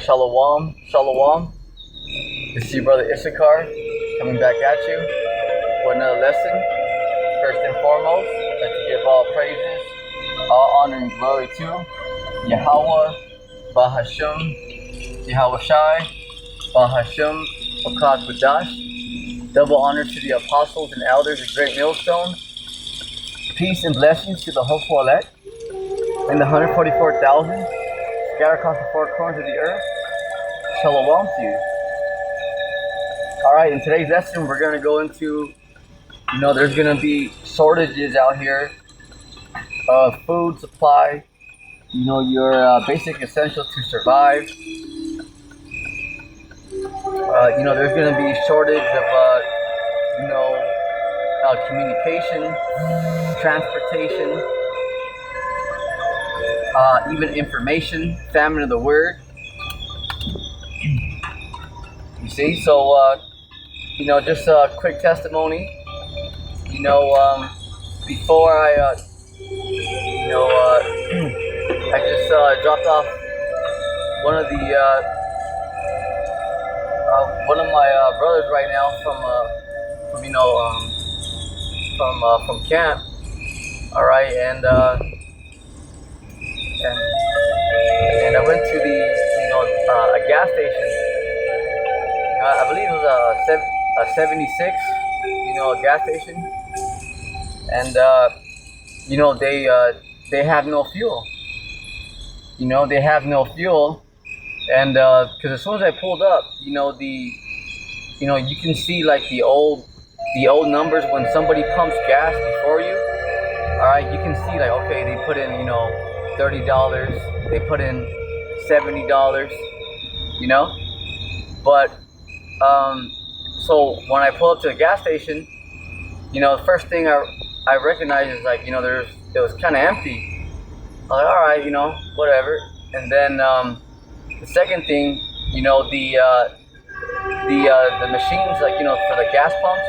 right, Shalom, Shalom. This is your brother Issachar coming back at you for another lesson. First and foremost, I'd like to give all praises, all honor and glory to Yahweh, Bahasham, Yahweh Shai, Bahasham, Bakad Kudash. Double honor to the apostles and elders of Great Millstone. Peace and blessings to the hopeful elect and the 144,000 scattered across the four corners of the earth. Shalom to you. Alright, in today's lesson we're going to go into, there's going to be shortages out here of food supply, your basic essentials to survive. There's going to be shortage of, communication, transportation, even information, famine of the word. You see, so, just a quick testimony. Before I, I just dropped off one of the, one of my brothers right now from camp. All right, and I went to the a gas station. I believe it was a 76, a gas station, and they have no fuel. They have no fuel, and because as soon as I pulled up, you can see like the old numbers when somebody pumps gas before you. All right, you can see like, okay, they put in $30, they put in $70, but so when I pull up to the gas station, the first thing I recognize is like, it was kind of empty. I was like, all right, whatever. And then the second thing, the machines, like, for the gas pumps,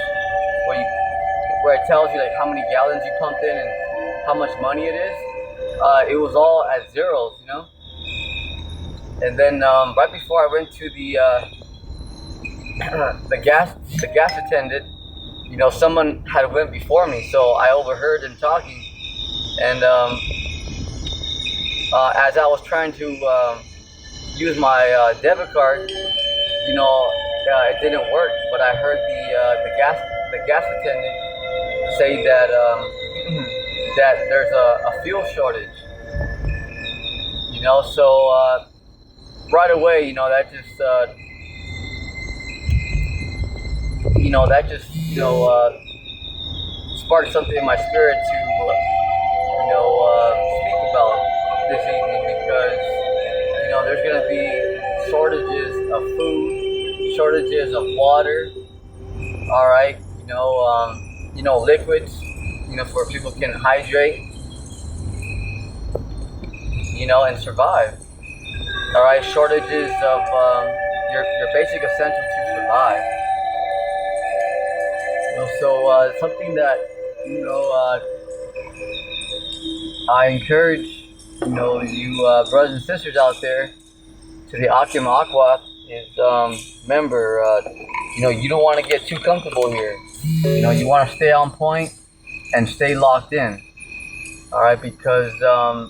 where it tells you like how many gallons you pumped in and how much money it is, it was all at zeros, And then right before I went to the gas attendant, someone had went before me, so I overheard them talking, and as I was trying to use my debit card, it didn't work. But I heard the gas attendant say that that there's a fuel shortage. So right away, that just sparked something in my spirit to speak about this evening, because there's going to be shortages of food, shortages of water. All right, liquids, for people can hydrate, and survive. All right, shortages of your basic essentials to survive. So something that I encourage you brothers and sisters out there to the Akim Aqua is remember, you don't want to get too comfortable here. You want to stay on point and stay locked in. All right, because the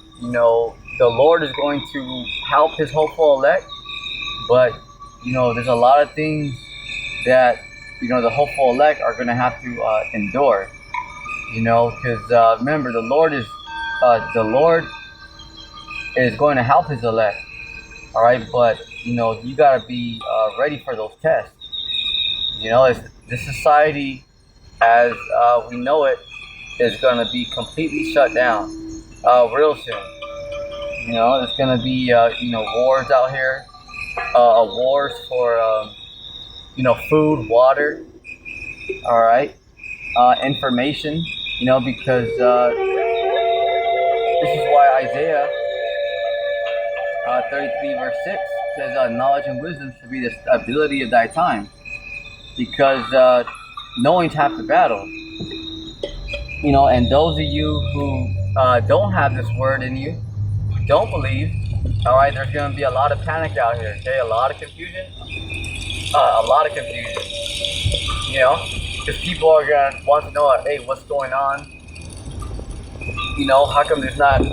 Lord is going to help His hopeful elect, but there's a lot of things that the hopeful elect are going to have to endure. Because remember, the Lord is going to help His elect. All right, but you gotta be ready for those tests. This society, as we know it, is gonna be completely shut down real soon. There's gonna be wars out here, wars for food, water. All right, information. Because this is why Isaiah 33 verse 6 says, knowledge and wisdom should be the ability of thy time, because knowing's half the battle. And those of you who don't have this word in you, don't believe, All right, there's going to be a lot of panic out here. Okay, a lot of confusion. A lot of confusion. You know, because people are going to want to know, hey, what's going on? You know, how come there's not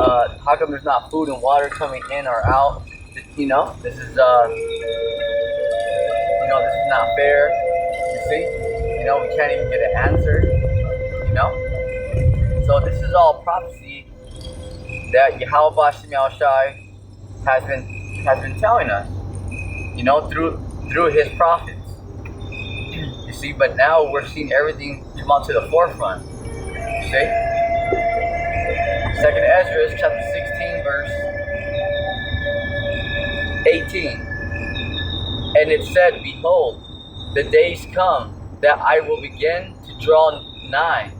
food and water coming in or out? You know, this is this is not fair. You see, you know, we can't even get an answer. You know, so this is all prophecy that Yahweh Shemel Shai has been telling us. You know, through his prophets. You see, but now we're seeing everything come out to the forefront. You see. Second Esdras chapter 16 verse 18. And it said, behold, the days come that I will begin to draw nigh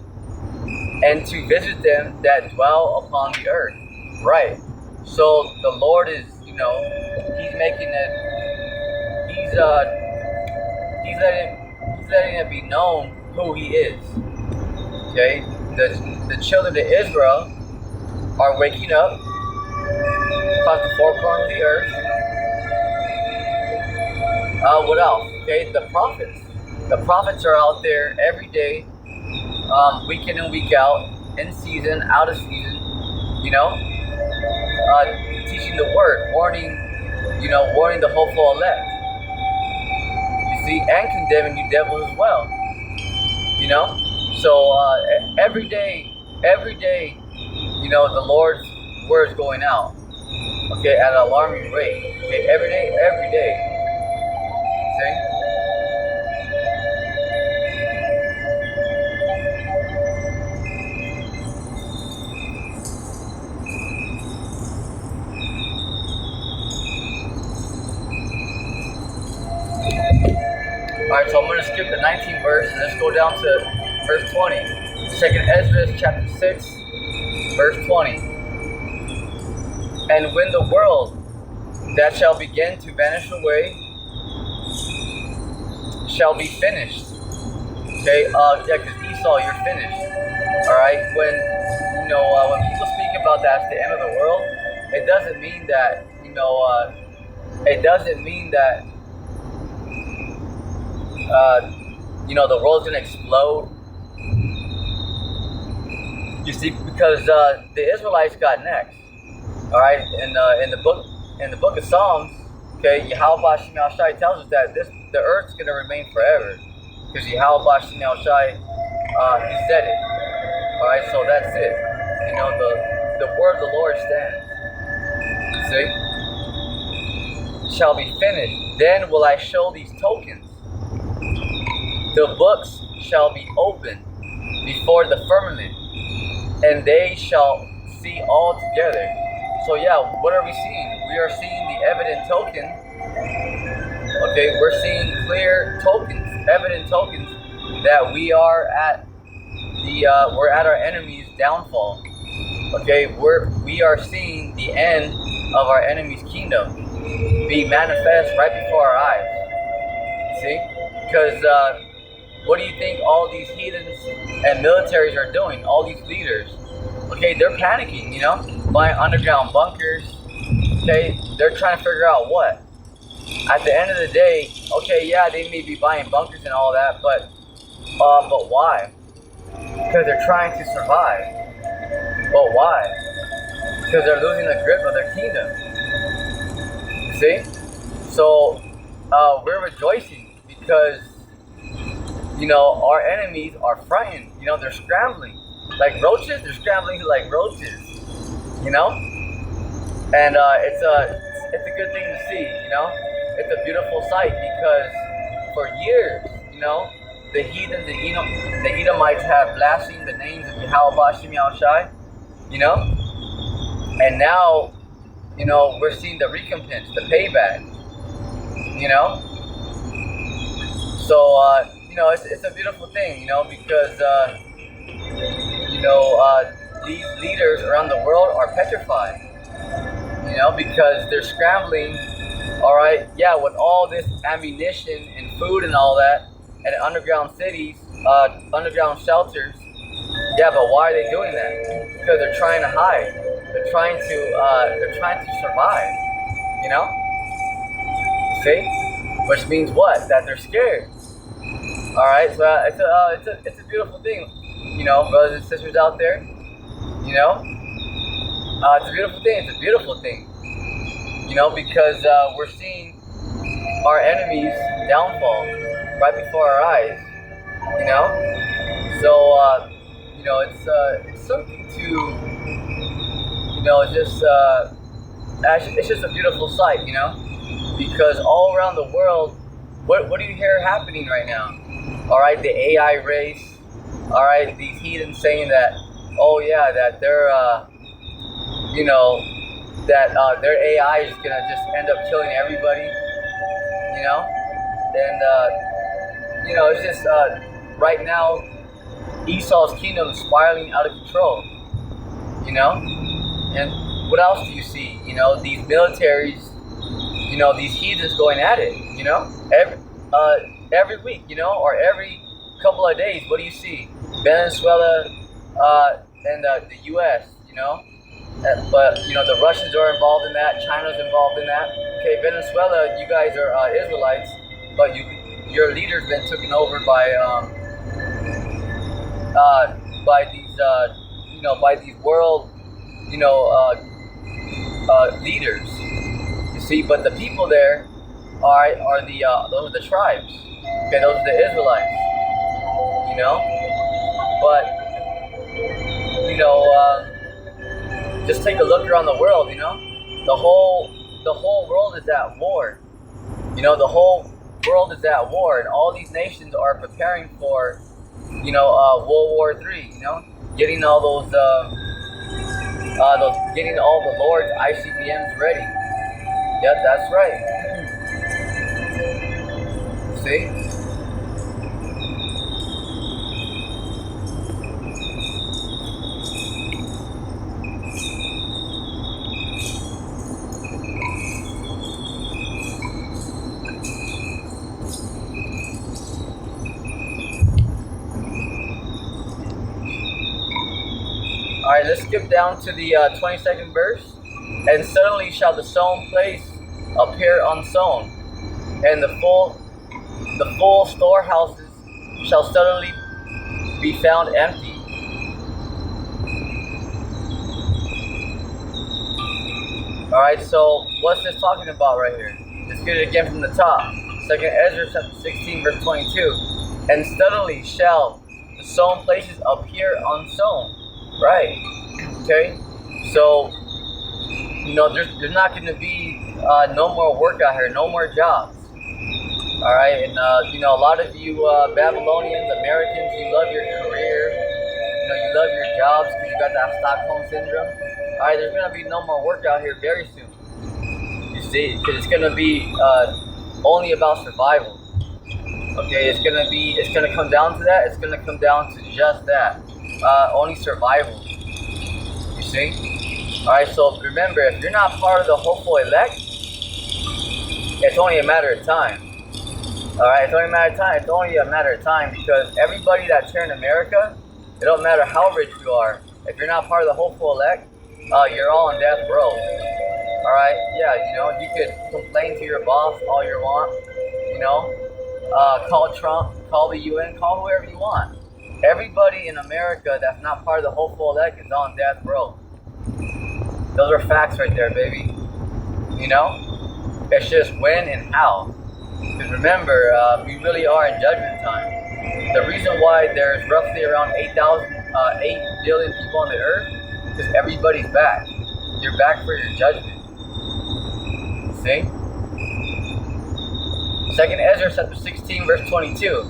and to visit them that dwell upon the earth. Right. So the Lord is, you know, he's making it, he's letting it be known who he is. Okay? The children of Israel are waking up across the four corners of the earth. What else? Okay, the prophets. The prophets are out there every day, week in and week out, in season, out of season, you know, teaching the word, warning the hopeful elect. You see, and condemning you devils as well. You know? So every day, you know, the Lord's word is going out. Okay, at an alarming rate. Okay, every day. See? Alright, so I'm going to skip the 19th verse and let's go down to verse 20. Second Esdras chapter 6, verse 20. And when the world that shall begin to vanish away shall be finished. Okay, yeah, because Esau, you're finished. Alright, when people speak about that's the end of the world, it doesn't mean that, the world's gonna explode. You see, because the Israelites got next. All right, in the book of Psalms, okay, Yahweh Shemel Shai tells us that the earth's gonna remain forever, because Yahweh Shemel Shai, he said it. All right, so that's it. You know, the word of the Lord stands. See, shall be finished. Then will I show these tokens. The books shall be opened before the firmament, and they shall see all together. So yeah, what are we seeing? We are seeing the evident token. Okay, we're seeing clear tokens, evident tokens that we are at we're at our enemy's downfall. Okay, we are seeing the end of our enemy's kingdom be manifest right before our eyes. See, because what do you think all these heathens and militaries are doing? All these leaders, okay, they're panicking, you know, buying underground bunkers. Okay, they're trying to figure out what. At the end of the day, okay, yeah, they may be buying bunkers and all that, but why? Because they're trying to survive. But why? Because they're losing the grip of their kingdom. You see? So we're rejoicing because, you know, our enemies are frightened. You know, they're scrambling like roaches. They're scrambling like roaches. You know, and it's a good thing to see. You know, it's a beautiful sight because for years, you know, the heathens, the Edomites have blasphemed the names of Yahweh Shemel Shai. You know, and now, you know, we're seeing the recompense, the payback. You know, so you know, it's a beautiful thing, you know, because these leaders around the world are petrified, you know, because they're scrambling. All right, yeah, with all this ammunition and food and all that, and underground cities, underground shelters. Yeah, but why are they doing that? Because they're trying to hide. they're trying to survive. You know, see, which means what? That they're scared. All right, so it's a beautiful thing. You know, brothers and sisters out there. You know, it's a beautiful thing. It's a beautiful thing. You know, because we're seeing our enemies downfall right before our eyes. You know, so you know it's something to just actually it's just a beautiful sight. You know, because all around the world, what do you hear happening right now? All right, the AI race. All right, these heathens saying that, oh yeah, that they're you know that their AI is gonna just end up killing everybody. You know, and it's just right now Esau's kingdom is spiraling out of control. You know, and what else do you see? You know, these militaries. You know, these heathens going at it. You know, every week. You know, or every couple of days. What do you see? Venezuela and the U.S. You know. But you know the Russians are involved in that. China's involved in that. Okay, Venezuela, you guys are Israelites, but your leader's been taken over by these by these world leaders. You see, but the people there are those are the tribes. Okay, those are the Israelites. You know, but you know. Just take a look around the world, you know. The whole world is at war. You know, the whole world is at war, and all these nations are preparing for, World War III. You know, getting all getting all the Lord's ICBMs ready. Yep, that's right. See. All right, let's skip down to the 22nd verse. And suddenly shall the sown place appear unsown, and the full storehouses shall suddenly be found empty. All right, so what's this talking about right here? Let's get it again from the top. 2nd Esdras chapter 16, verse 22. And suddenly shall the sown places appear unsown. Right. Okay. So, there's not going to be no more work out here, no more jobs. All right. And a lot of you Babylonians, Americans, you love your career. You love your jobs because you got that Stockholm syndrome. All right. There's going to be no more work out here very soon. You see, because it's going to be only about survival. Okay. It's going to come down to that. It's going to come down to just that. Only survival. You see? Alright, so remember, if you're not part of the hopeful elect, it's only a matter of time. Alright, it's only a matter of time. It's only a matter of time because everybody that's here in America, it don't matter how rich you are. If you're not part of the hopeful elect, you're all on death row. Alright, yeah, you could complain to your boss all you want. Call Trump, call the UN, call whoever you want. Everybody in America that's not part of the hopeful elect is on death row. Those are facts right there, baby. It's just when and how. Because remember, we really are in judgment time. The reason why there's roughly around 8 billion people on the earth is because everybody's back. You're back for your judgment. See? 2nd Esdras chapter 16, verse 22.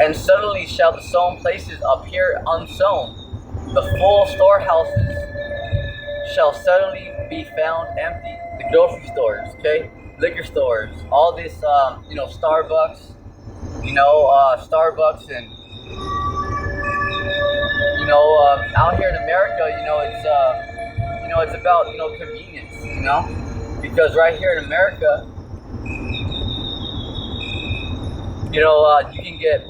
And suddenly shall the sown places appear unsown. The full storehouses shall suddenly be found empty. The grocery stores, okay? Liquor stores, all this, Starbucks, Starbucks and, out here in America, it's about, convenience, because right here in America, you can get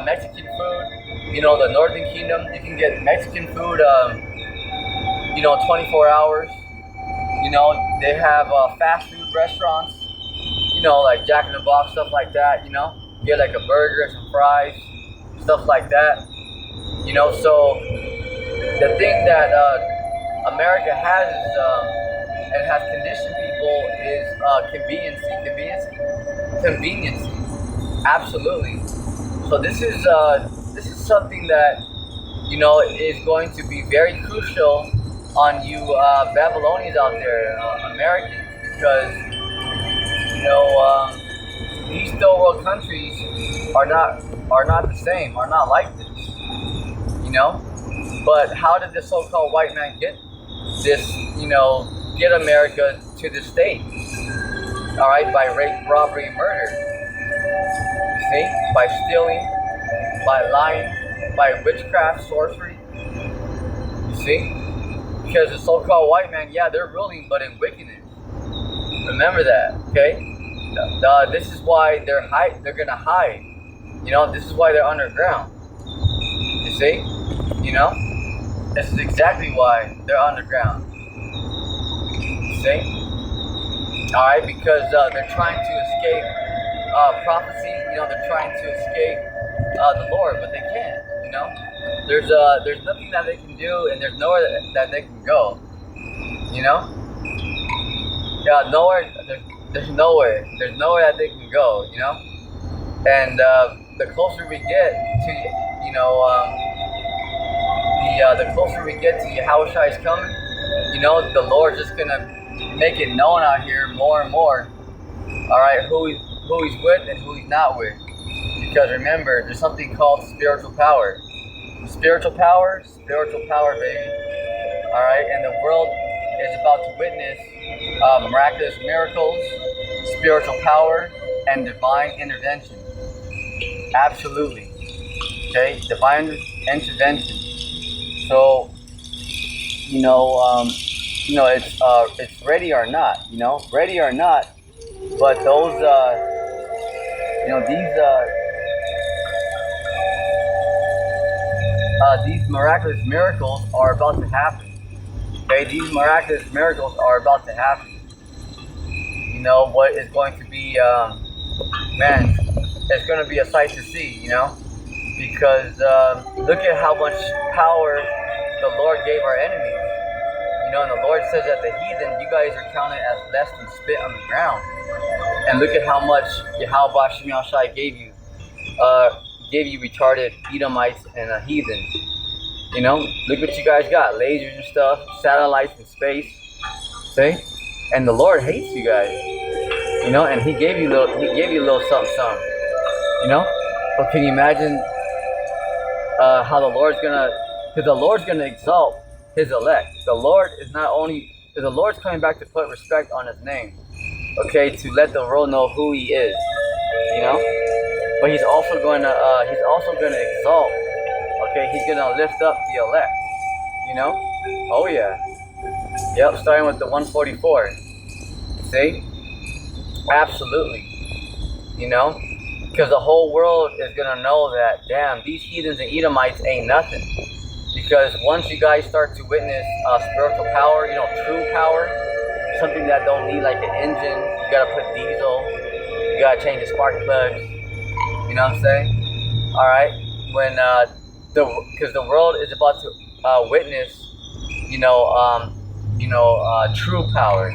Mexican food, the Northern Kingdom, you can get Mexican food, 24 hours. They have fast food restaurants, like Jack in the Box, stuff like that, get like a burger and some fries, stuff like that, so the thing that America has is, and has conditioned people is convenience, absolutely. So this is something that, is going to be very crucial on you Babylonians out there, Americans, because these third world countries are not the same, are not like this, But how did the so-called white man get this, get America to this state? All right, by rape, robbery, and murder. You see, by stealing, by lying, by witchcraft, sorcery. You see, because the so-called white man, yeah, they're ruling, but in wickedness. Remember that, okay? This is why they're gonna hide. This is why they're underground. You see, this is exactly why they're underground. You see, all right, because they're trying to escape prophecy. They're trying to escape the Lord, but they can't. There's nothing that they can do, and there's nowhere that they can go. Yeah, nowhere. There's nowhere that they can go. And the closer we get to, the closer we get to Yahushua's coming, the Lord's just gonna make it known out here more and more. All right, who he's with and who he's not with. Because remember, there's something called spiritual power. Spiritual power, baby. All right, and the world is about to witness miraculous miracles, spiritual power, and divine intervention. Absolutely. Okay, divine intervention. So, it's ready or not. Ready or not. But those, these miraculous miracles are about to happen. Okay, these miraculous miracles are about to happen. What is going to be, man, it's going to be a sight to see, because look at how much power the Lord gave our enemies. And the Lord says that the heathen, you guys are counted as less than spit on the ground. And look at how much Yahweh Shem Shai gave you retarded Edomites and heathens. Look what you guys got, lasers and stuff, satellites in space. See? And the Lord hates you guys. And He gave you a little something. But can you imagine how the Lord's gonna exalt His elect. The Lord's coming back to put respect on His name. Okay, to let the world know who He is. But He's also going to exalt. Okay, He's going to lift up the elect. Oh yeah. Yep, starting with the 144. See? Absolutely. Because the whole world is going to know that, damn, these heathens and Edomites ain't nothing. Because once you guys start to witness spiritual power, true power, something that don't need like an engine, you gotta put diesel, you gotta change the spark plugs, you know what I'm saying? All right, when because the world is about to witness, true power,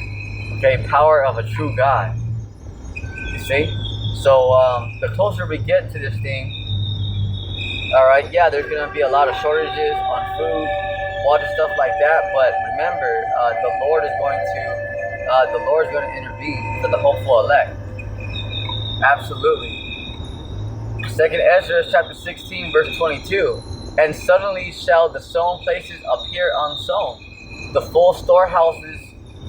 okay, power of a true God. You see? So the closer we get to this thing, all right, yeah, there's gonna be a lot of shortages on food, water, stuff like that. But remember, the Lord is going to intervene for the hopeful elect. Absolutely. Second Esdras chapter 16, verse 22. And suddenly shall the sown places appear unsown. The full storehouses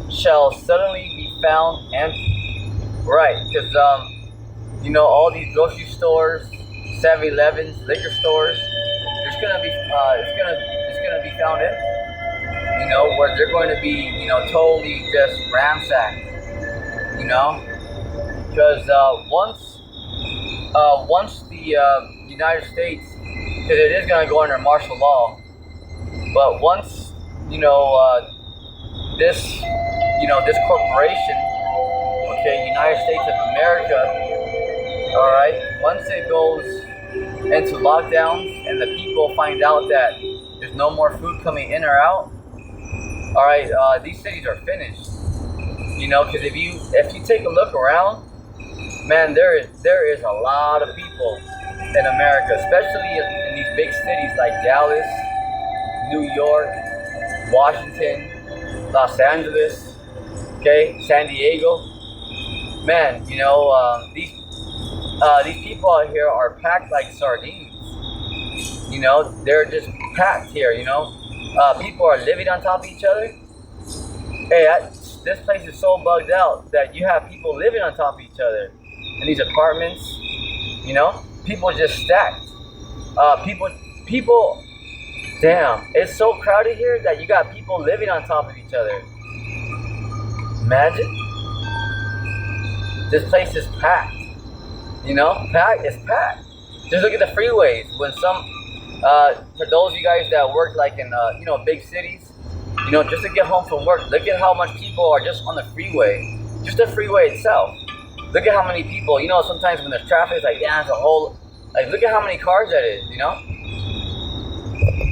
shall suddenly be found empty. Right, because all these grocery stores, 7-Elevens, liquor stores, there's gonna be it's gonna be found empty. Where they're going to be, totally just ransacked. Because once the United States, because it is going to go under martial law, but once this, this corporation, okay, United States of America, all right, once it goes into lockdowns and the people find out that there's no more food coming in or out, all right, these cities are finished. Because if you take a look around, man, there is a lot of people in America, especially in these big cities like Dallas, New York, Washington, Los Angeles, okay, San Diego. Man, these people out here are packed like sardines. They're just packed here. People are living on top of each other. Hey, this place is so bugged out that you have people living on top of each other in these apartments. People just stacked. People. Damn, it's so crowded here that you got people living on top of each other. Imagine. This place is packed. It's packed. Just look at the freeways. When for those of you guys that work like in, big cities, just to get home from work, look at how much people are just on the freeway. Just the freeway itself. Look at how many people, sometimes when there's traffic, it's like, yeah, it's a whole, like, look at how many cars that is,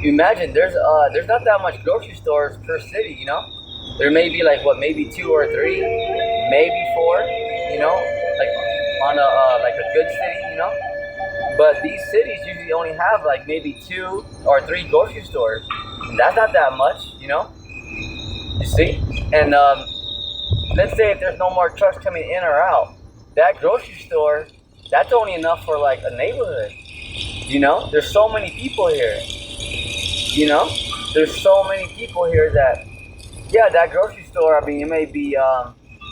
Imagine, there's not that much grocery stores per city, There may be like, maybe 2 or 3, maybe 4, like on a good city, But these cities usually only have like maybe 2 or 3 grocery stores. And that's not that much, You see? And let's say if there's no more trucks coming in or out, that grocery store, that's only enough for like a neighborhood. There's so many people here. There's so many people here that, yeah, that grocery store, I mean, it may be,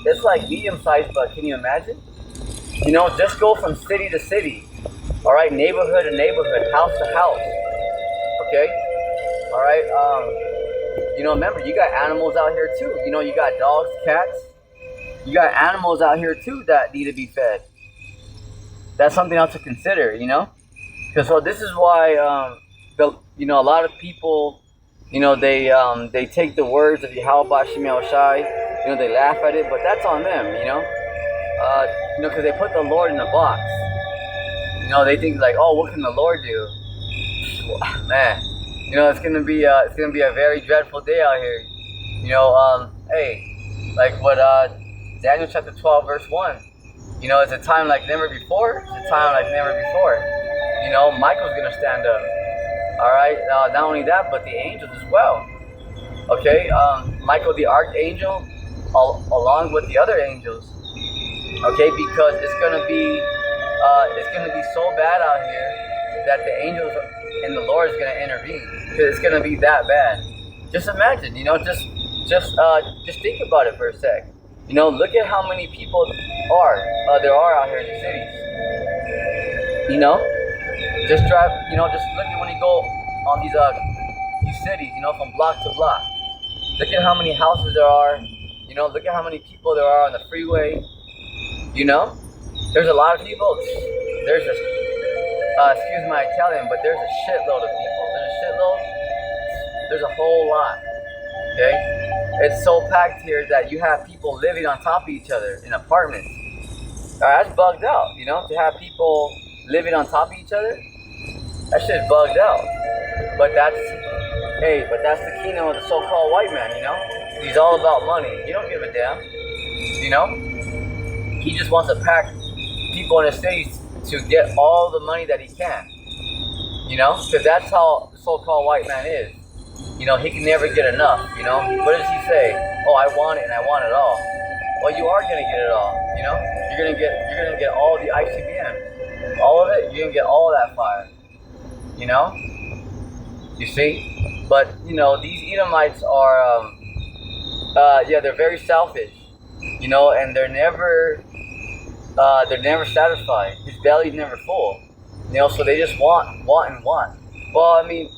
it's like medium sized, but can you imagine? Just go from city to city. All right, neighborhood to neighborhood, house to house. Okay? All right, remember, you got animals out here too. You got dogs, cats. You got animals out here too that need to be fed. That's something else to consider, Because so this is why, a lot of people, they take the words of Yahweh Shemel Shai, they laugh at it, but that's on them, because they put the Lord in a box. They think like, oh, what can the Lord do? Man, it's gonna be a very dreadful day out here. Hey, like what Daniel chapter 12 verse 1. It's a time like never before. It's a time like never before. Michael's gonna stand up. All right. Not only that, but the angels as well. Okay. Michael the archangel, along with the other angels. Okay, because it's gonna be so bad out here that the angels and the Lord is gonna intervene. Because it's gonna be that bad. Just imagine, just think about it for a sec. Look at how many people there are out here in the cities. Just drive, just look at when you go on these cities, from block to block. Look at how many houses there are. Look at how many people there are on the freeway. There's a lot of people. There's excuse my Italian, but there's a shitload of people. There's a whole lot. Okay? It's so packed here that you have people living on top of each other in apartments. That's bugged out, to have people living on top of each other. That shit's bugged out. But that's the kingdom of the so-called white man, He's all about money. He don't give a damn, He just wants to pack people in the cities to get all the money that he can, Because that's how the so-called white man is. He can never get enough, What does he say? Oh, I want it and I want it all. Well, you are gonna get it all, You're gonna get all the ICBM. All of it, you're gonna get all that fire. You see? But, these Edomites are, they're very selfish, and they're never satisfied. His belly's never full, so they just want. Well, I mean,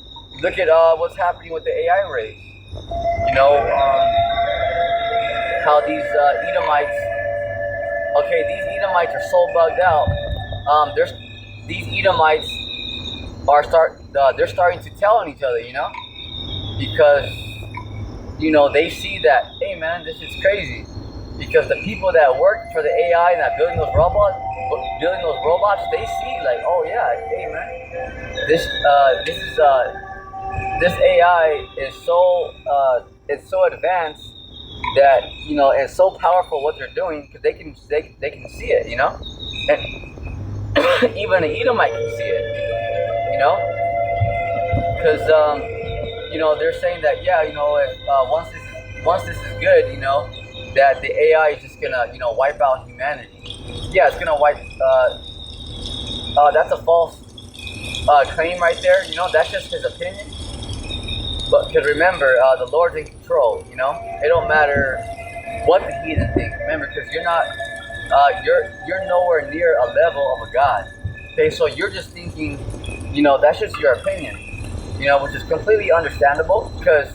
look at what's happening with the AI race. How these Edomites, these Edomites are so bugged out. These Edomites are they're starting to tell on each other, because, they see that, hey man, this is crazy. Because the people that work for the AI and that building those robots, they see like, oh yeah, hey man, this AI is it's so advanced that it's so powerful what they're doing because they can see it, and even an Edomite can see it, because they're saying that if once this is good, that the AI is just gonna wipe out humanity. Yeah, it's gonna wipe. That's a false claim right there. That's just his opinion. But because remember, the Lord's in control. It don't matter what the heathen think. Remember, because you're not, you're nowhere near a level of a God. Okay, so you're just thinking, that's just your opinion. Which is completely understandable because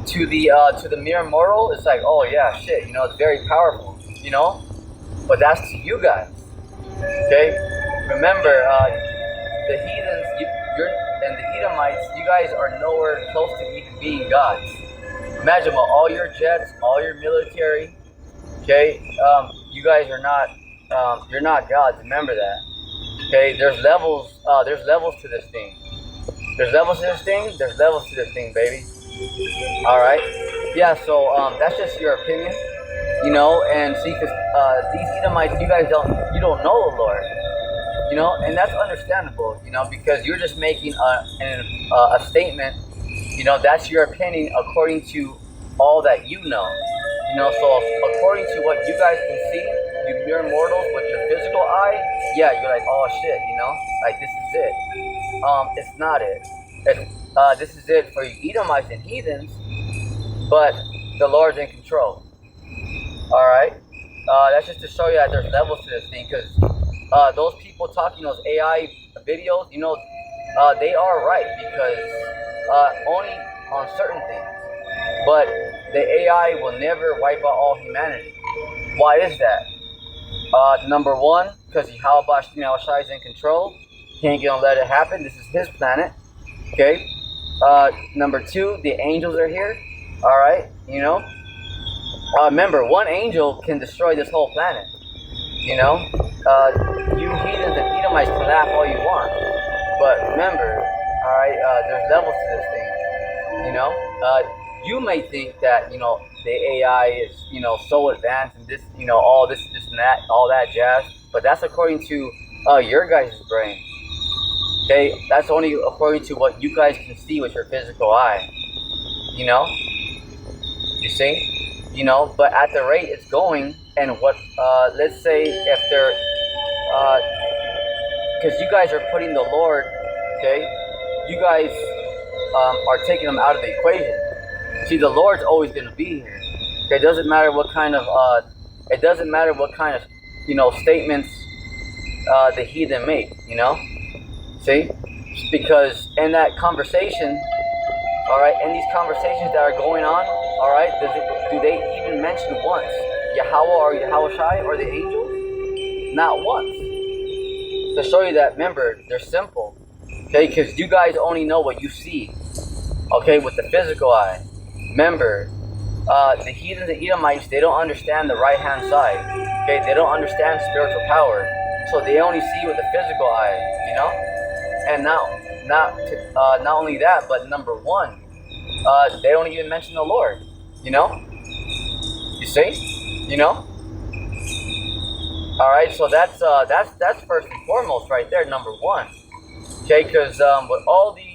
to the mere mortal, it's like, oh yeah, shit, it's very powerful, but that's to you guys. Okay, remember, the heathens, and the Edomites, you guys are nowhere close to even being gods. Imagine all your jets, all your military. Okay, you guys are not, you're not gods. Remember that. Okay, there's levels. There's levels to this thing. There's levels to this thing. There's levels to this thing, baby. All right. Yeah. So that's just your opinion, and see, because these Edomites, you don't know the Lord. And that's understandable, because you're just making a statement, that's your opinion according to all that you know. So according to what you guys can see, you mere mortals with your physical eye, yeah, you're like, oh shit, like this is it. It's not it. This is it for you Edomites and heathens, but the Lord's in control. All right. That's just to show you that there's levels to this thing, because those people talking those AI videos, they are right, because only on certain things. But the AI will never wipe out all humanity. Why is that? Number one, because Yahweh Shai is in control. He ain't gonna let it happen. This is his planet. Okay. Number two, the angels are here. All right. Remember, one angel can destroy this whole planet. You heathens and Edomites can laugh all you want, but remember, all right, there's levels to this thing. You may think that the AI is so advanced and this all this and that, all that jazz, but that's according to your guys' brain. Okay, that's only according to what you guys can see with your physical eye. You see. But at the rate it's going, and what, let's say if they're, because you guys are putting the Lord, okay, you guys are taking him out of the equation. See, the Lord's always going to be here. Okay, it doesn't matter what kind of, statements the heathen make, see, because in that conversation, all right, in these conversations that are going on, all right, do they even mention once Yahweh or Yahweh Shai or the angels? Not once. To show you that, remember, they're simple. Okay, because you guys only know what you see. Okay, with the physical eye. Remember, the heathens and Edomites, they don't understand the right-hand side. Okay, they don't understand spiritual power. So they only see with the physical eye, And not only that, but number one, they don't even mention the Lord. You see, All right, so that's first and foremost right there, number one. Okay, because with all these,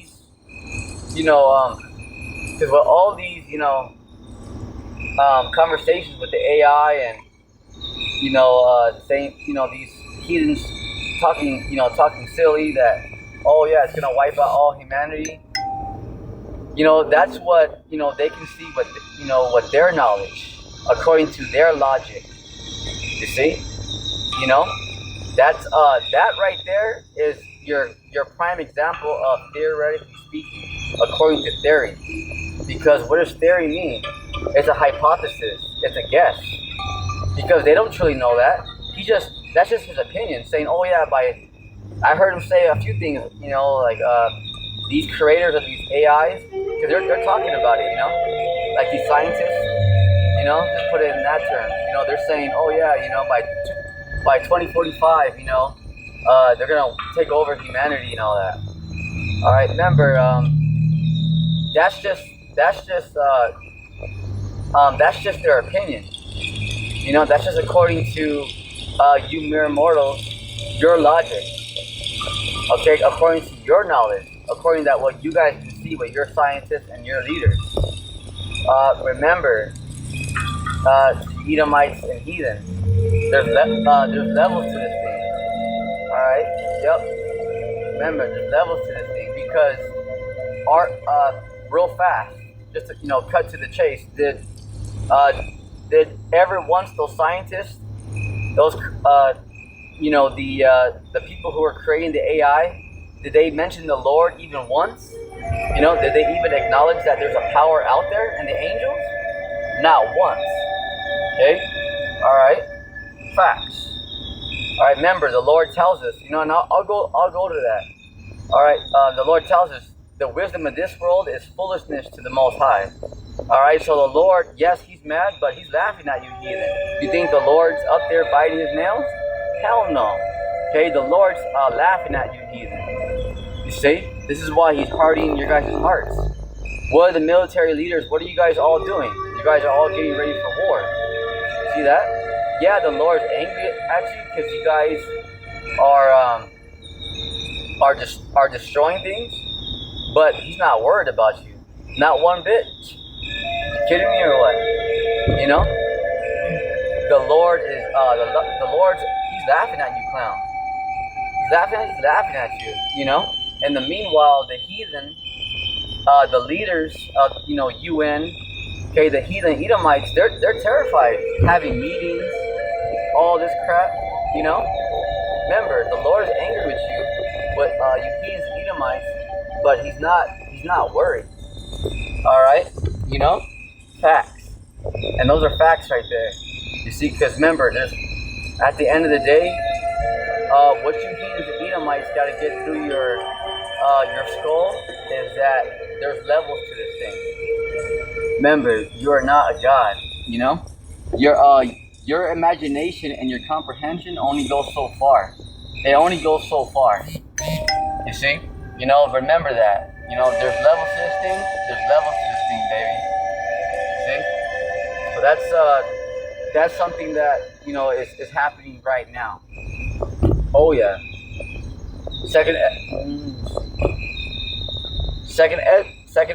conversations with the AI and saying these heathens talking silly that, oh yeah, it's gonna wipe out all humanity. That's what they can see with their knowledge, according to their logic. You see, that's that right there is your prime example of theoretically speaking, according to theory. Because what does theory mean? It's a hypothesis. It's a guess. Because they don't truly know that. That's just his opinion, saying, oh yeah, I heard him say a few things, like these creators of these AIs, because they're talking about it, like these scientists, just put it in that term. They're saying, oh yeah, by 2045, they're gonna take over humanity and all that. All right, remember, that's just that's just that's just their opinion. That's just according to you mere mortals, your logic. Okay, according to your knowledge, according to what you guys can see with your scientists and your leaders. Remember, Edomites and heathens, there's levels to this thing. All right. Yep. Remember, there's levels to this thing because real fast, just to cut to the chase. Did ever once those scientists, those the people who are creating the AI, did they mention the Lord even once? Did they even acknowledge that there's a power out there and the angels? Not once. Okay? Alright? Facts. Alright, remember the Lord tells us, and I'll go to that. Alright, the Lord tells us the wisdom of this world is foolishness to the Most High. Alright, so the Lord, yes, he's mad, but he's laughing at you, heathen. You think the Lord's up there biting his nails? Hell no. Okay, the Lord's laughing at you, heathen. You see? This is why he's hardening your guys' hearts. What are the military leaders? What are you guys all doing? You guys are all getting ready for war. See that? Yeah, the Lord's angry at you because you guys are destroying things, but he's not worried about you. Not one bit. You kidding me or what? The Lord is the Lord's, he's laughing at you, clown. He's laughing at you, And the meanwhile, the heathen, the leaders of UN, okay, the heathen Edomites, they're terrified, having meetings, all this crap, Remember, the Lord is angry with you, but you heathens Edomites, but he's not worried. All right, facts, and those are facts right there. You see, because remember, at the end of the day, what you heathens Edomites got to get through your skull is that there's levels to this thing. Remember, you are not a god. Your imagination and your comprehension only goes so far. It only goes so far. You see? Remember that. There's levels to this thing. There's levels to this thing, baby. See? So that's something that is happening right now. Oh yeah. Second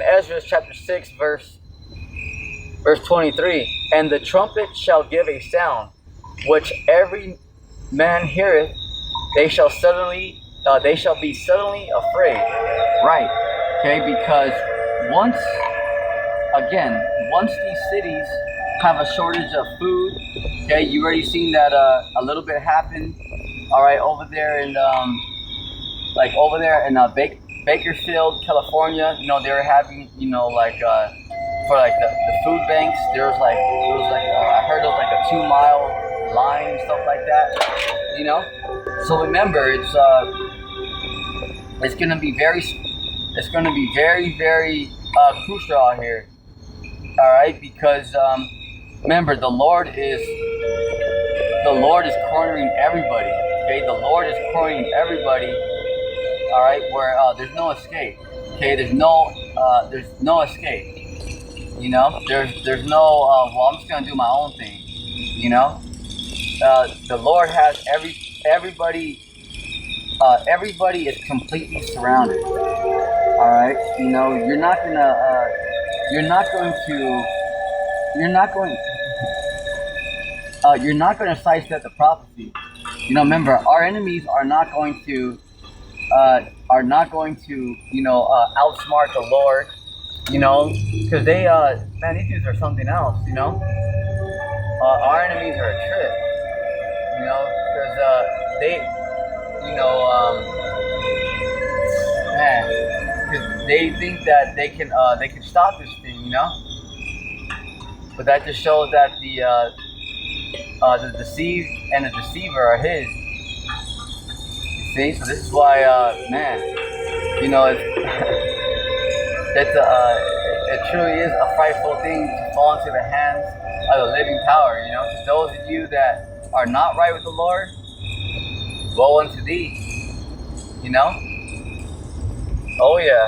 Esdras chapter 6 verse 23. And the trumpet shall give a sound, which every man heareth. They shall be suddenly afraid. Right. Okay, because once these cities have a shortage of food, okay, you already seen that a little bit happen. All right, over there in Bakersfield, California, they were having, for the food banks, I heard there was like a 2-mile line and stuff like that, So remember, it's gonna be very, very crucial out here. All right, because remember, the Lord is cornering everybody. Okay, the Lord is cornering everybody. All right, where there's no escape. Okay, there's no escape. There's no. Well, I'm just gonna do my own thing. The Lord has everybody. Everybody is completely surrounded. All right, you're not going to sidestep the prophecy. Remember, our enemies are not going to outsmart the Lord. Because they these dudes are something else. Our enemies are a trip. Because because they think that they can stop this thing, But that just shows that the deceived and the deceiver are his. You see, so this is why, it's it truly is a frightful thing to fall into the hands of the living power. You know, to those of you that are not right with the Lord, woe unto thee. You know? Oh yeah.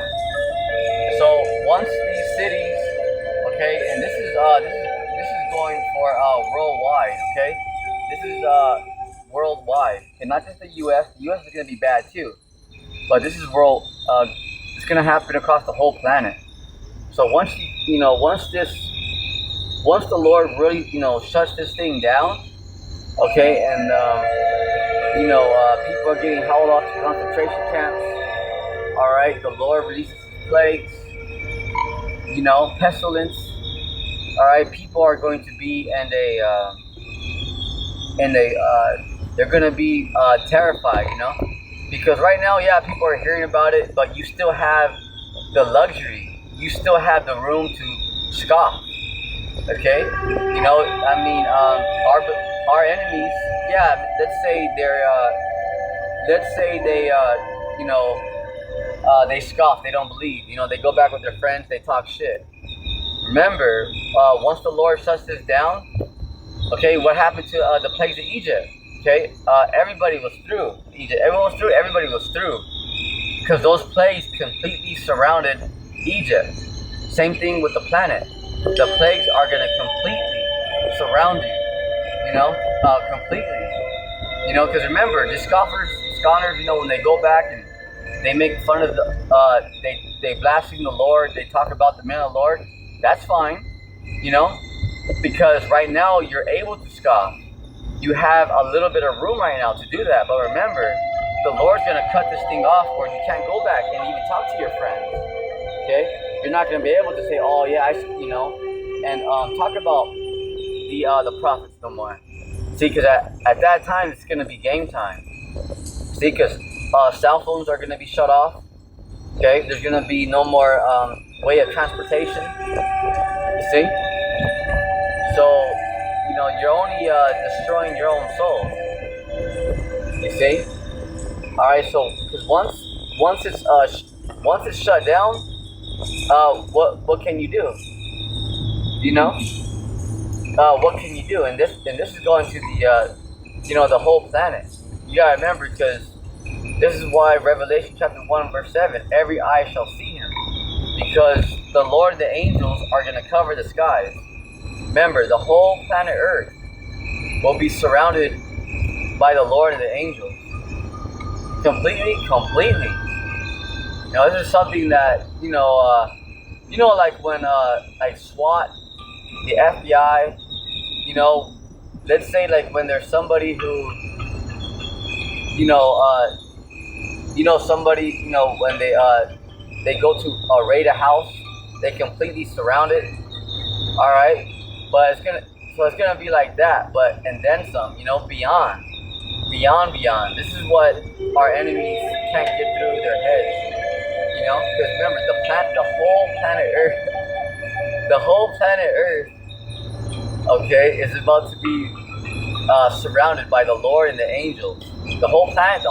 So once these cities, okay, and this is going for worldwide, okay? This is worldwide, and not just the U.S. The U.S. is gonna be bad too, but this is world. It's gonna happen across the whole planet. So once once the Lord really shuts this thing down, okay, and people are getting hauled off to concentration camps. All right, the Lord releases plagues, pestilence. All right, people are going to be they're going to be terrified, because right now, yeah, people are hearing about it, but you still have the luxury, you still have the room to scoff. Okay, our enemies, yeah, let's say they scoff, they don't believe, they go back with their friends, they talk shit. Remember, once the Lord shuts this down, okay, what happened to the plagues of Egypt? Okay, everybody was through. Egypt, everyone was through. Everybody was through, because those plagues completely surrounded Egypt. Same thing with the planet. The plagues are gonna completely surround you. Completely. Because remember, the scoffers, when they go back and they make fun of they blaspheme the Lord, they talk about the man of the Lord. That's fine, because right now you're able to scoff. You have a little bit of room right now to do that. But remember, the Lord's going to cut this thing off where you can't go back and even talk to your friends. Okay? You're not going to be able to say, oh, yeah, and talk about the prophets no more. See, because at that time, it's going to be game time. See, because cell phones are going to be shut off. Okay? There's going to be no more way of transportation. You see? So, you're only destroying your own soul. You see? All right. So, because once it's shut down, what can you do? What can you do? And this is going to the whole planet. You gotta remember, because this is why Revelation chapter 1 verse 7, every eye shall see him, because the Lord and the angels are going to cover the skies. Remember, the whole planet Earth will be surrounded by the Lord and the angels. Completely. This is something that, like when, like SWAT, the FBI, let's say like when there's somebody who, somebody, when they go to raid a house, they completely surround it. All right. But it's gonna be like that, and then some, beyond. This is what our enemies can't get through their heads, because remember, the whole planet Earth, okay, is about to be surrounded by the Lord and the angels. The whole planet.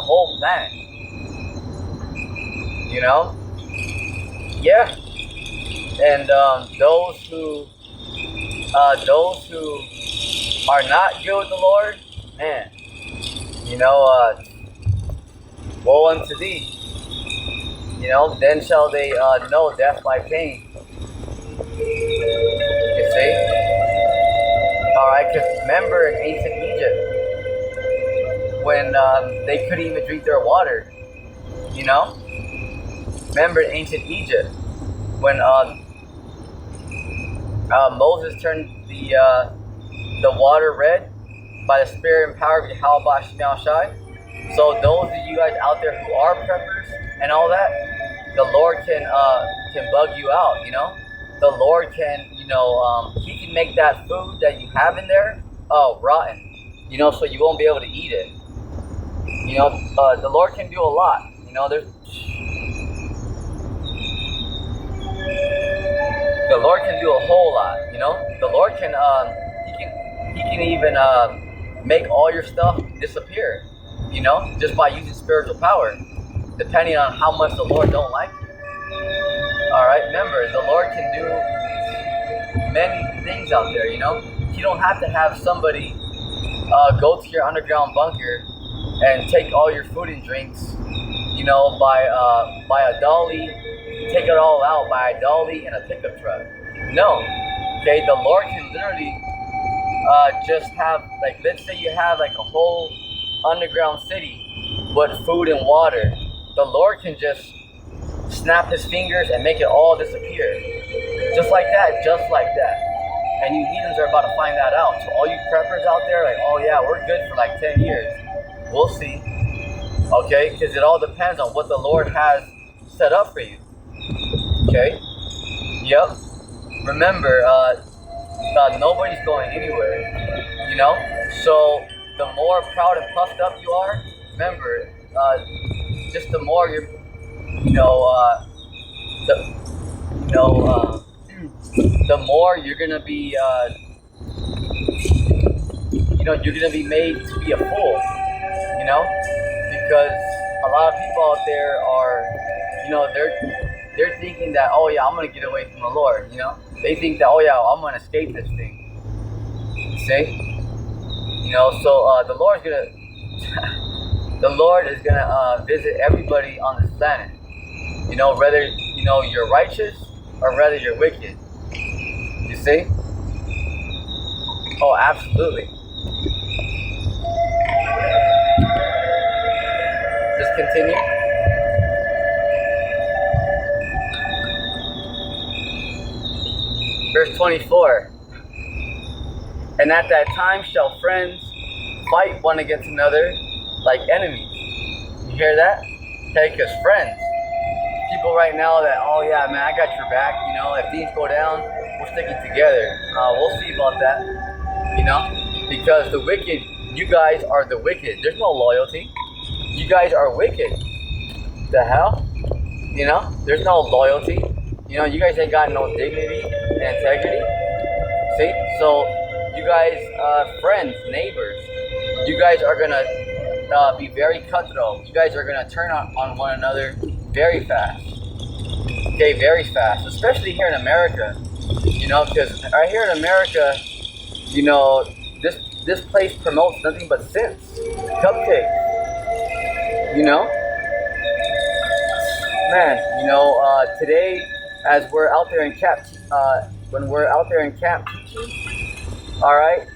Yeah, and those who are not good with the Lord, man, woe unto thee. Then shall they know death by pain. You see? Alright, because remember in ancient Egypt, when they couldn't even drink their water, Remember in ancient Egypt, when Moses turned the water red by the spirit and power of Yahweh Shemel Shai. So those of you guys out there who are preppers and all that, the Lord can bug you out. The Lord can He can make that food that you have in there rotten. So you won't be able to eat it. The Lord can do a lot. The Lord can do a whole lot, The Lord can, He can even make all your stuff disappear, just by using spiritual power, depending on how much the Lord don't like you. All right, remember, the Lord can do many things out there, you know? You don't have to have somebody go to your underground bunker and take all your food and drinks, you know, by a dolly, take it all out by a dolly and a pickup truck. No, okay, the Lord can literally just have, like, let's say you have like a whole underground city with food and water. The Lord can just snap his fingers and make it all disappear. Just like that, just like that. And you heathens are about to find that out. So all you preppers out there, like, oh yeah, we're good for like 10 years. We'll see. Okay? Because it all depends on what the Lord has set up for you. Okay? Yep. Remember, nobody's going anywhere. You know? So the more proud and puffed up you are, remember, just the more you're, the more you're gonna be, you're gonna be made to be a fool, you know, because a lot of people out there are, they're thinking that, oh yeah, I'm gonna get away from the Lord, you know, they think that, oh yeah, I'm gonna escape this thing, see, so the Lord's gonna, the Lord is gonna visit everybody on this planet, whether you're righteous or whether you're wicked. You see? Oh, absolutely. Just continue. Verse 24. And at that time shall friends fight one against another like enemies. You hear that? Take us friends. People right now that, oh yeah, man, I got your back. If things go down, we're sticking together. We'll see about that. Because the wicked, you guys are the wicked. There's no loyalty. You guys are wicked. The hell? There's no loyalty. You guys ain't got no dignity and integrity. See? So, you guys, friends, neighbors, you guys are gonna be very cutthroat. You guys are gonna turn on one another very fast. Okay, very fast. Especially here in America. Because right here in America, this place promotes nothing but sins. Cupcakes. Man, today, as we're out there in camp, when we're out there in camp teaching, all right,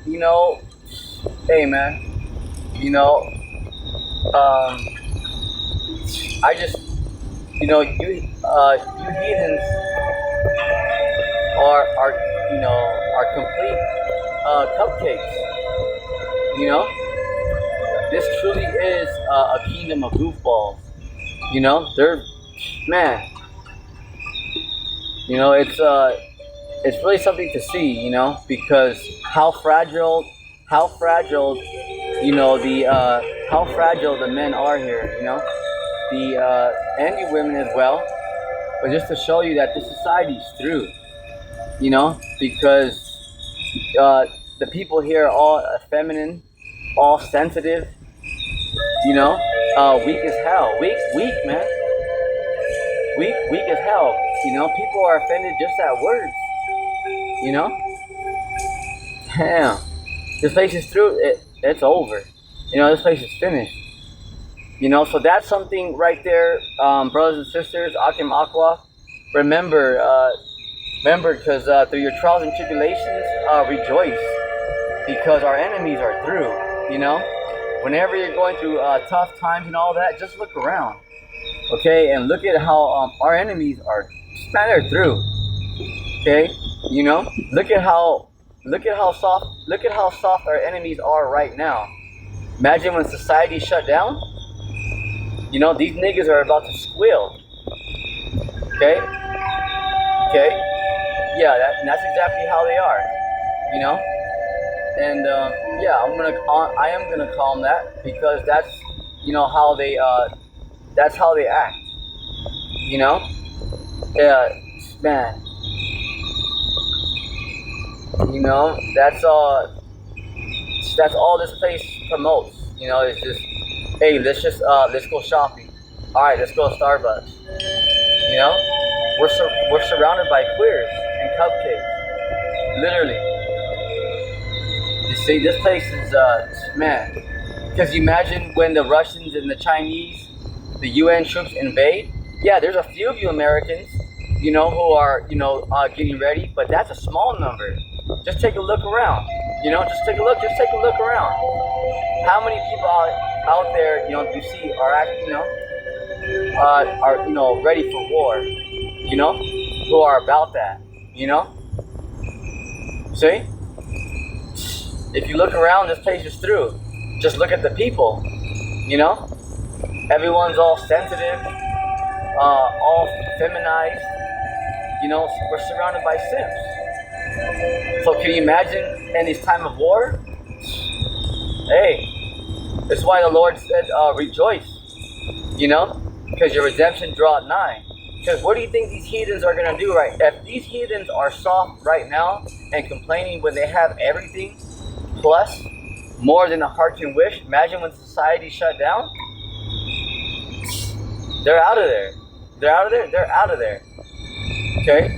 hey man, I just, you heathens are complete cupcakes. This truly is a kingdom of goofballs. They're, man. It's really something to see. Because how fragile, how fragile the men are here. And you women as well. But just to show you that this society's through. Because the people here are all feminine, all sensitive, weak as hell. Weak, man. Weak as hell. People are offended just at words. Damn. This place is through. It's over. This place is finished. So that's something right there, brothers and sisters, Akim Aqua. Remember, because through your trials and tribulations, rejoice, because our enemies are through. Whenever you're going through tough times and all that, just look around, okay, and look at how our enemies are. Man, they're through. Okay, look at how soft our enemies are right now. Imagine when society shut down. These niggas are about to squeal. Okay? Yeah, that's exactly how they are. And yeah, I am gonna call them that, because that's how they act. Yeah, man. That's all this place promotes. It's just, hey, let's go shopping. All right, let's go to Starbucks. You know, we're surrounded by queers and cupcakes, literally. You see, this place is man. Because you imagine when the Russians and the Chinese, the UN troops invade. Yeah, there's a few of you Americans, who are getting ready, but that's a small number. Just take a look around. Just take a look. Just take a look around. How many people out there, you see are actually, are ready for war, who are about that, See? If you look around, this place is through. Just look at the people, Everyone's all sensitive, all feminized, we're surrounded by simps. So can you imagine in this time of war? Hey, that's why the Lord said, rejoice, because your redemption draweth nigh. Because what do you think these heathens are going to do, right? If these heathens are soft right now and complaining when they have everything plus more than a heart can wish, imagine when society shut down. They're out of there. They're out of there. They're out of there. Okay.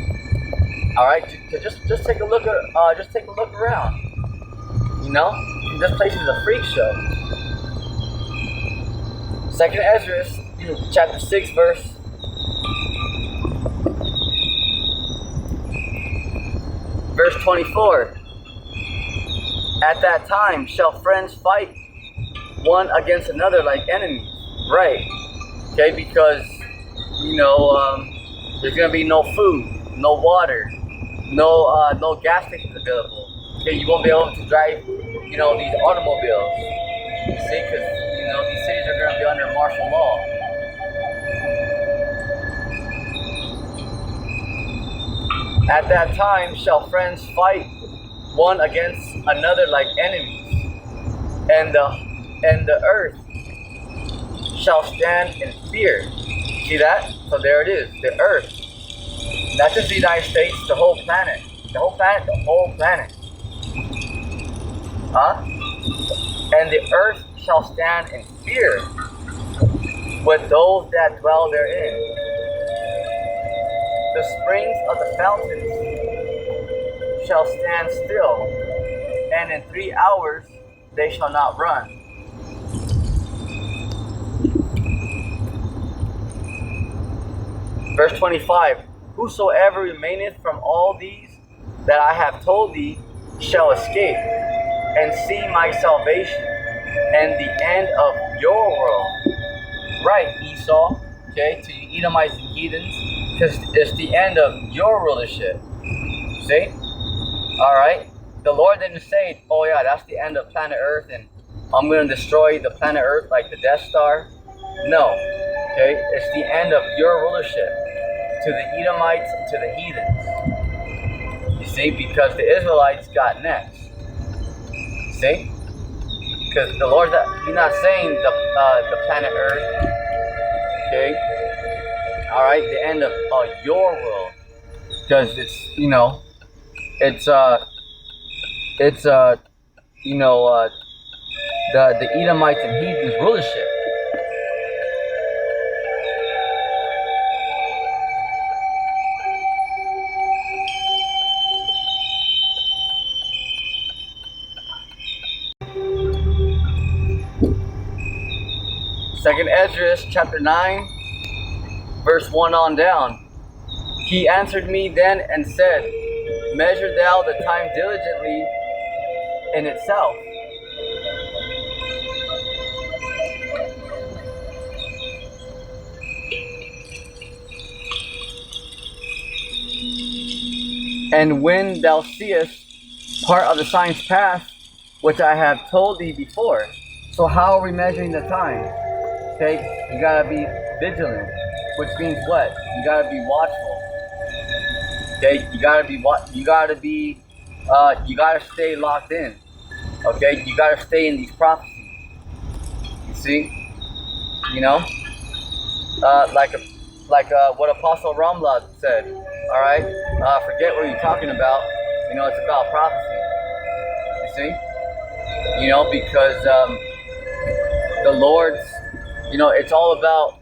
All right. So just take a look at just take a look around. This place is a freak show. Second Esdras, chapter 6, verse 24. At that time shall friends fight one against another like enemies. Right. Okay, because there's gonna be no food, no water, no gas stations available. Okay, you won't be able to drive, these automobiles. You see, because these cities are gonna be under martial law. At that time shall friends fight one against another like enemies, and the earth shall stand in fear. See that? So there it is, the earth. Not just the United States, the whole planet. The whole planet, the whole planet. And the earth shall stand in fear with those that dwell therein. The springs of the fountains shall stand still, and in 3 hours they shall not run. Verse 25, whosoever remaineth from all these that I have told thee shall escape, and see my salvation, and the end of your world. Right, Esau, okay, to you Edomites and heathens, because it's the end of your rulership. See? Alright? The Lord didn't say, oh yeah, that's the end of planet Earth, and I'm going to destroy the planet Earth like the Death Star. No. Okay? It's the end of your rulership to the Edomites and to the heathens. You see? Because the Israelites got next. See? Because the Lord, He's not saying the planet Earth. Okay? Alright? The end of your world. Because it's, the Edomites and heathens rulership. Second Esdras chapter 9, verse 1 on down. He answered me then and said, measure thou the time diligently in itself. And when thou seest part of the signs pass, which I have told thee before. So how are we measuring the time? Okay, you gotta be vigilant, which means what? You gotta be watchful. Okay, you gotta stay locked in. Okay, you gotta stay in these prophecies. You see, like what Apostle Ramlad said. All right, forget what you're talking about. It's about prophecy. You see, because the Lord's, it's all about,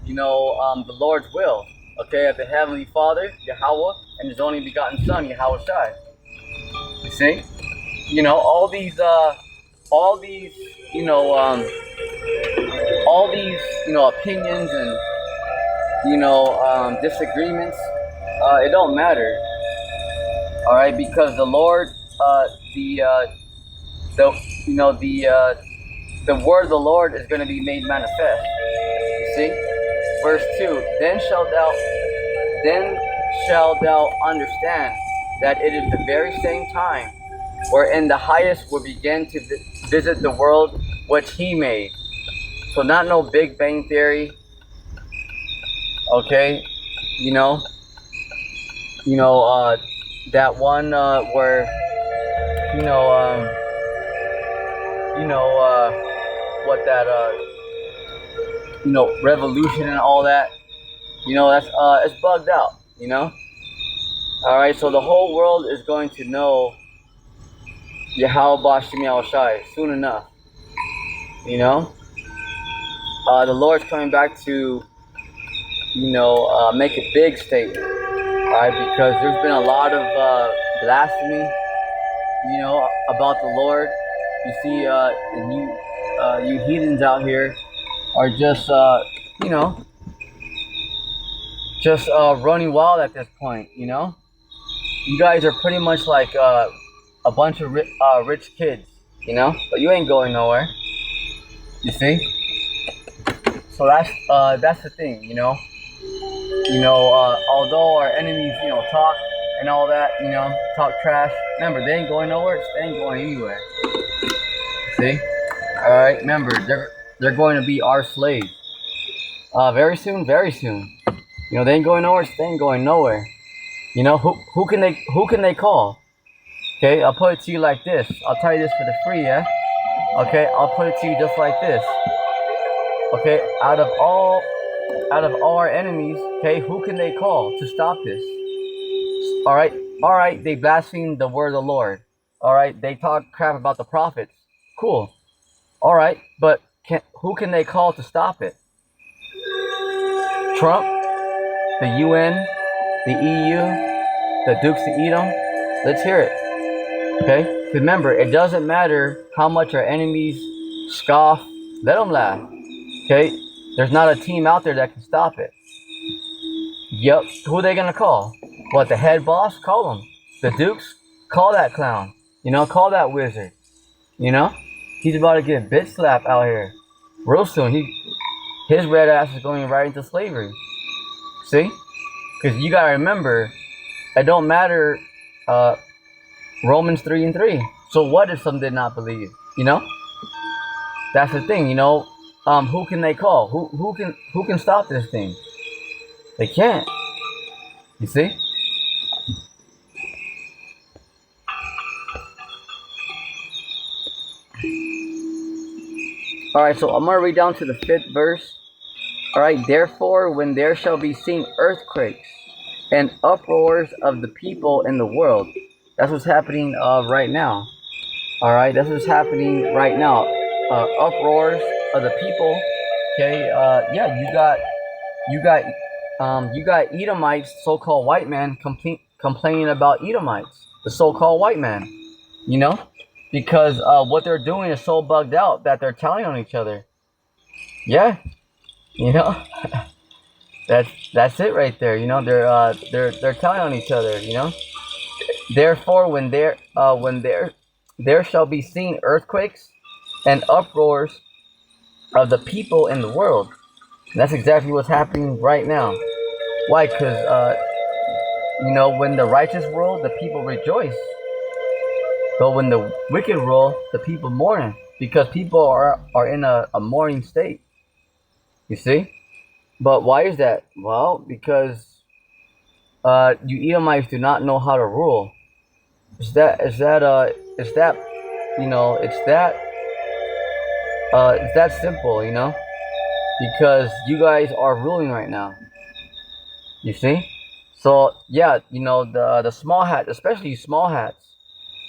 the Lord's will. okay, of the Heavenly Father, Yahweh, and His only begotten Son, Yahweh Shai. You see? You know, all these, you know, all these, you know, opinions and, you know, disagreements, it don't matter, all right, because the Lord, the, you know, the word of the Lord is going to be made manifest. You see? Verse 2, then shalt thou understand that it is the very same time wherein the highest will begin to visit the world which he made. So not no Big Bang Theory, okay? You know, that one where, you know, what that, you know, revolution and all that. You know, that's it's bugged out. You know. All right, so the whole world is going to know Yahweh Bashim Yahushai soon enough. You know, the Lord's coming back to, you know, make a big statement. All right, because there's been a lot of blasphemy, you know, about the Lord. You see, and you heathens out here are just, you know, just running wild at this point. You know, you guys are pretty much like a bunch of rich kids, you know, but you ain't going nowhere. You see? So that's the thing, you know. You know, although our enemies, you know, talk and all that, you know, talk trash. Remember, they ain't going nowhere. They ain't going anywhere. See? All right. Remember, they're going to be our slaves. Very soon, very soon. You know, they ain't going nowhere. They ain't going nowhere. You know, who can they call? Okay, I'll put it to you like this. I'll tell you this for the free, yeah? Okay, I'll put it to you just like this. Okay, out of all our enemies, okay, who can they call to stop this? All right, they blaspheme the word of the Lord. All right, they talk crap about the prophets. Cool. All right, but who can they call to stop it? Trump, the UN, the EU, the Dukes of Edom? Let's hear it. Okay? Remember, it doesn't matter how much our enemies scoff. Let them laugh. Okay? There's not a team out there that can stop it. Yep. Who are they going to call? What, the head boss? Call him. The Dukes? Call that clown. You know, call that wizard. You know? He's about to get bitch slapped out here. Real soon. His red ass is going right into slavery. See? Because you got to remember, it don't matter... Romans 3:3. So what if some did not believe? You know, that's the thing. You know, who can they call? Who can stop this thing? They can't. You see? All right. So I'm gonna read down to the 5th verse. All right. Therefore, when there shall be seen earthquakes and uproars of the people in the world. That's what's happening right now. All right, that's what's happening right now. Uproars of the people. Okay, yeah, you got Edomites, so-called white man, complaining about Edomites, the so-called white man. You know, because what they're doing is so bugged out that they're telling on each other. Yeah, you know, that's it right there. You know, they're telling on each other. You know. Therefore, when there shall be seen earthquakes and uproars of the people in the world. And that's exactly what's happening right now. Why? Because you know, when the righteous rule, the people rejoice. But when the wicked rule, the people mourn, because people are in a mourning state. You see? But why is that? Well, because you Edomites do not know how to rule. It's that you know, it's that simple, you know, because you guys are ruling right now. You see? So yeah, you know, the small hats, especially small hats,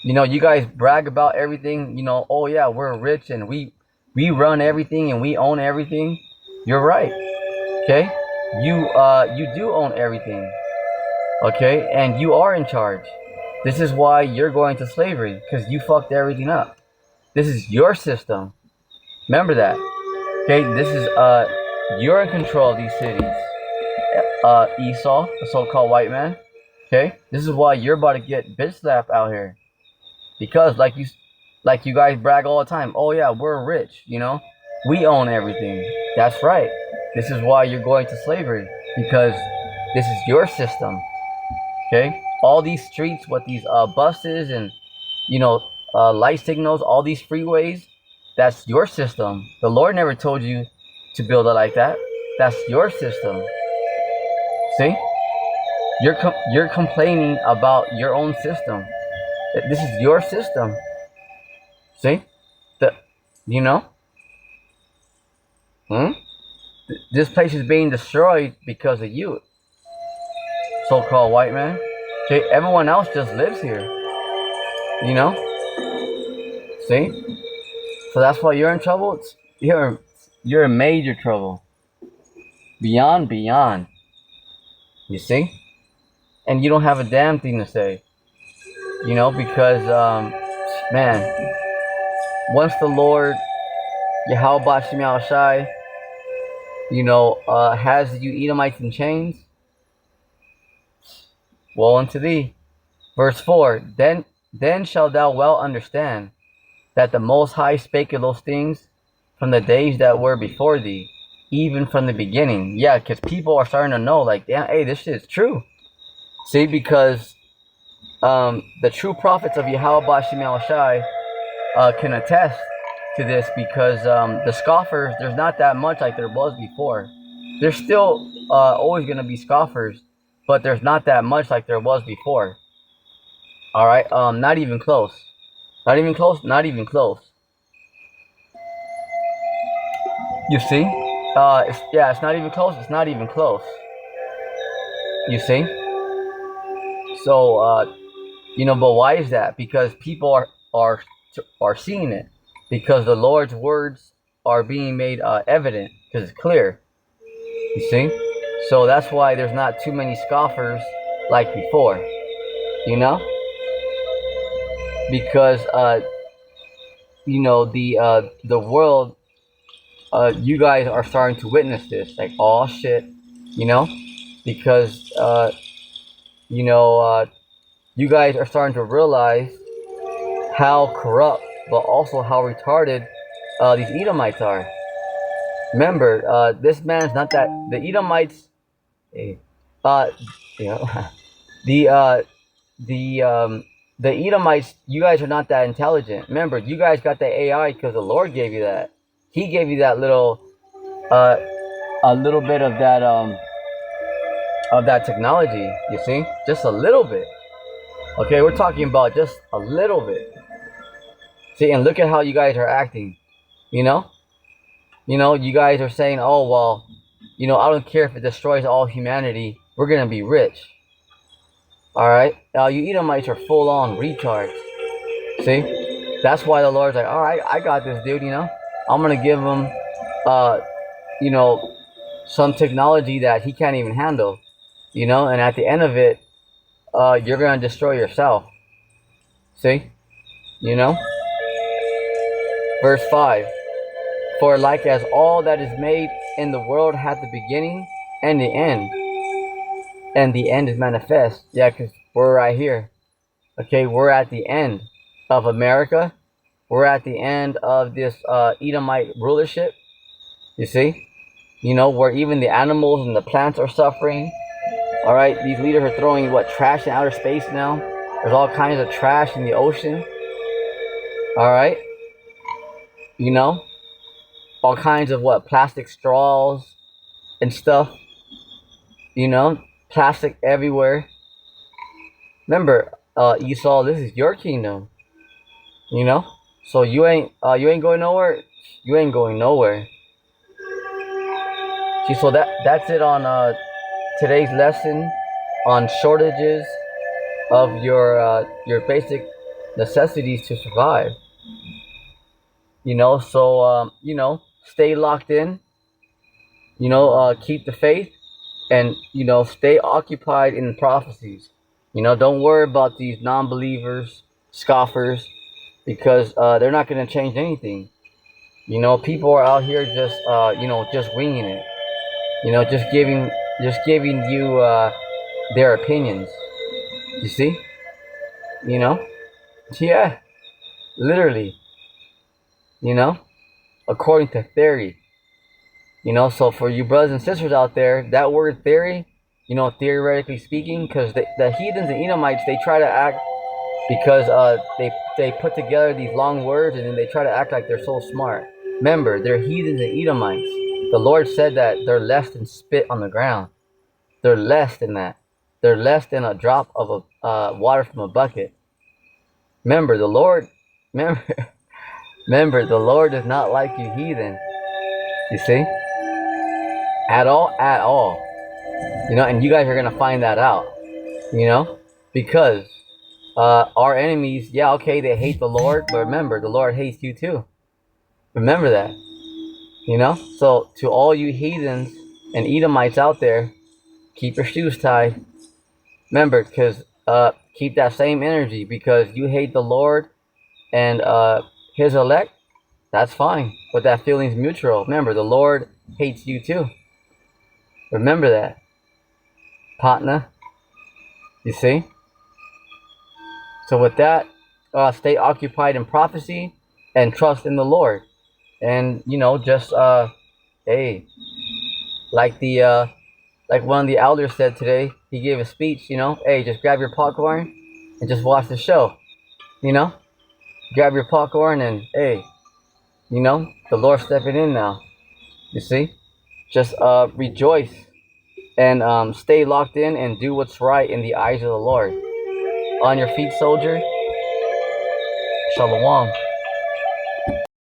you know, you guys brag about everything, you know, oh yeah, we're rich and we run everything and we own everything. You're right. Okay? You do own everything, okay, and you are in charge. This is why you're going to slavery, because you fucked everything up. This is your system. Remember that. Okay, this is you're in control of these cities. Esau, the so-called white man. Okay, this is why you're about to get bitch slapped out here. Because like you guys brag all the time. Oh yeah, we're rich. You know, we own everything. That's right. This is why you're going to slavery, because this is your system. Okay, all these streets with these buses and you know light signals, all these freeways. That's your system. The Lord never told you to build it like that. That's your system. See, you're complaining about your own system. This is your system. See, the you know, hmm? This place is being destroyed because of you, so-called white man. Okay, everyone else just lives here. You know, see. So that's why you're in trouble. You're in major trouble. Beyond. You see, and you don't have a damn thing to say. You know, because man, once the Lord Yahweh Shem Shai, has you Edomites in chains, woe unto thee. Verse 4, then shalt thou well understand that the Most High spake of those things from the days that were before thee, even from the beginning. Yeah, because people are starting to know, like, damn, hey, this shit is true. See, because the true prophets of Yahweh Shem Shai can attest to this, because the scoffers, there's not that much like there was before. There's still always going to be scoffers, but there's not that much like there was before. All right, not even close. Not even close. Not even close. You see? It's not even close. It's not even close. You see? So, but why is that? Because people are seeing it. Because the Lord's words are being made evident. Because it's clear. You see? So that's why there's not too many scoffers like before. You know? Because the world, you guys are starting to witness this, like, oh shit, because you guys are starting to realize how corrupt, but also how retarded these Edomites are. Remember, this man's not that the Edomites, uh, you know, the the Edomites, you guys are not that intelligent. Remember, you guys got the AI because the Lord gave you that. He gave you that little, a little bit of that technology. You see, just a little bit. Okay, we're talking about just a little bit. See, and look at how you guys are acting. You you guys are saying, oh well, I don't care if it destroys all humanity. We're gonna be rich. Alright? You Edomites are full on retards. See? That's why the Lord's like, alright, I got this dude, I'm gonna give him some technology that he can't even handle. And at the end of it, you're gonna destroy yourself. See? Verse 5. For like as all that is made in the world hath the beginning and the end, and the end is manifest. Yeah, because we're right here. Okay, we're at the end of America. We're at the end of this Edomite rulership. You see? Where even the animals and the plants are suffering. Alright, these leaders are throwing, trash in outer space now. There's all kinds of trash in the ocean. Alright? All kinds of plastic straws and stuff. Plastic everywhere. Remember, Esau, this is your kingdom. So you ain't going nowhere. You ain't going nowhere. See, so that's it on today's lesson on shortages of your basic necessities to survive. So stay locked in. Keep the faith. And, you know, stay occupied in prophecies. You know, don't worry about these non-believers, scoffers, because they're not going to change anything. You know, people are out here just, you know, just winging it. You know, just giving you their opinions. You see? You know? Yeah, literally. You know, according to theory. You know, so for you brothers and sisters out there, that word theory, you know, theoretically speaking, because the heathens and Edomites, they try to act because they put together these long words and then they try to act like they're so smart. Remember, they're heathens and Edomites. The Lord said that they're less than spit on the ground. They're less than that. They're less than a drop of water from a bucket. Remember, the Lord. Remember, remember, the Lord does not like you, heathen. You see, at all. You know, and you guys are gonna find that out. You know, because our enemies, yeah, okay, they hate the Lord, but remember, the Lord hates you too. Remember that. You know, so to all you heathens and Edomites out there, keep your shoes tied. Remember, because keep that same energy because you hate the Lord and His elect. That's fine, but that feeling's mutual. Remember, the Lord hates you too. Remember that, partner. You see. So with that, stay occupied in prophecy and trust in the Lord. And you know, just hey, like the like one of the elders said today, he gave a speech. You know, hey, just grab your popcorn and just watch the show. You know, grab your popcorn and hey, you know, the Lord's stepping in now. You see, just rejoice and stay locked in and do what's right in the eyes of the Lord. On your feet, soldier. Shalom.